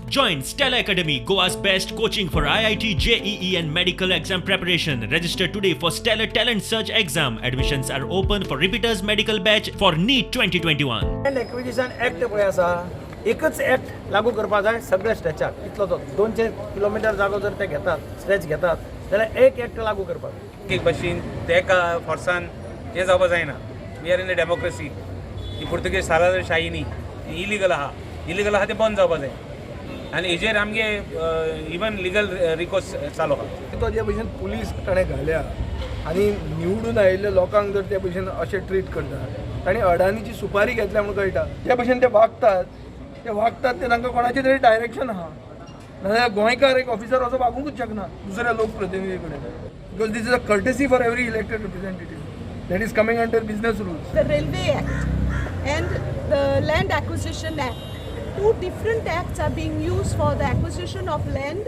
Join Stella Academy, Goa's best coaching for IIT, JEE and medical exam preparation. Register today for Stellar Talent Search exam. Admissions are open for repeaters medical batch for NEET 2021. Land acquisition act पळय आसा एकच act लागू करपा जाय सगळ्या स्ट्रेचाक इतलो तो 200 kilometre जागो जर ते घेतात स्ट्रेच घेतात जाल्यार एक ॲक्ट लागू करपाक एक भशेन तेका फोर्सान हें जावपा जायना. We are in a democracy. ही पुर्तुगेज सालाशाही न्ही, इलिगल आहा तें बंद जावपा जाय आनी हेजेर आमगे इवन लिगल रिकोर्स चालू आहा. तो जे भशेन पुलीस ताणें घाल्या आनी निवडून आयिल्ल्या लोकांक जर ते भशेन अशें ट्रीट करता ताणें अडानीची सुपारी घेतल्या म्हणून कळटा. जे भशेन ते वागतात ते तांकां कोणाचें तरी डायरेक्शन आहा. नाजाल्यार गोंयकार एक ऑफिसर असो वागूंकूच शकना दुसऱ्या लोकप्रतिनिधी कडेन. Because this is a courtesy for every elected representative that is coming under business rules. The Railway Act and the Land Acquisition Act. Two different acts are being used for the acquisition of land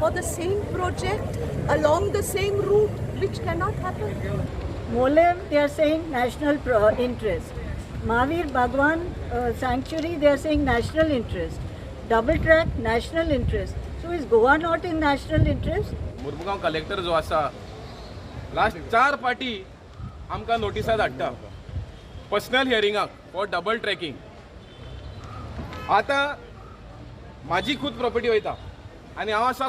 for the same project along the same route, which cannot happen. Molem, they are saying national interest. Mahavir Bhagwan Sanctuary, they are saying national interest. Double track, national interest. So is Goa not in national interest? Mormugao collector जो आसा last 4 फाटी आमकां नोटिसा धाडटा personal हियरिंगाक for double tracking. आतां म्हाजी खूद property वयता आनी हांव आसा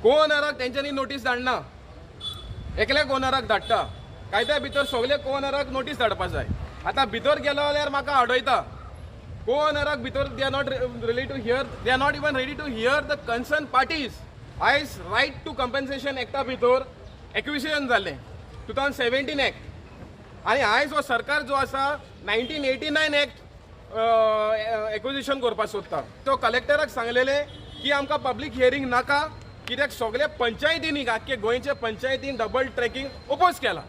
को-ओनराक तेंच्यांनी नोटीस धाडना, एकल्याक ओनराक धाडटा. कायद्या भितर सगळे को-ओनराक नोटीस धाडपा जाय. आतां भितर गेलो जाल्यार म्हाका आडयता को-ओनराक भितर they are not ready to hear, they are not even ready to hear the concern parties. आयज रायट टू कंपेन्सेशन एक्टा भितर एक्विजिशन जाल्लें 2017 एक्ट आनी आयज हो सरकार जो आसा 1989 एक्ट एक्विजिशन करपाक सोदता. तो कलेक्टराक सांगलेले की आमकां पब्लीक हियरींग नाका कित्याक सगळे पंचायतींनी आख्खे गोंयचे पंचायतीन डबल ट्रॅकिंग ओपोज केला.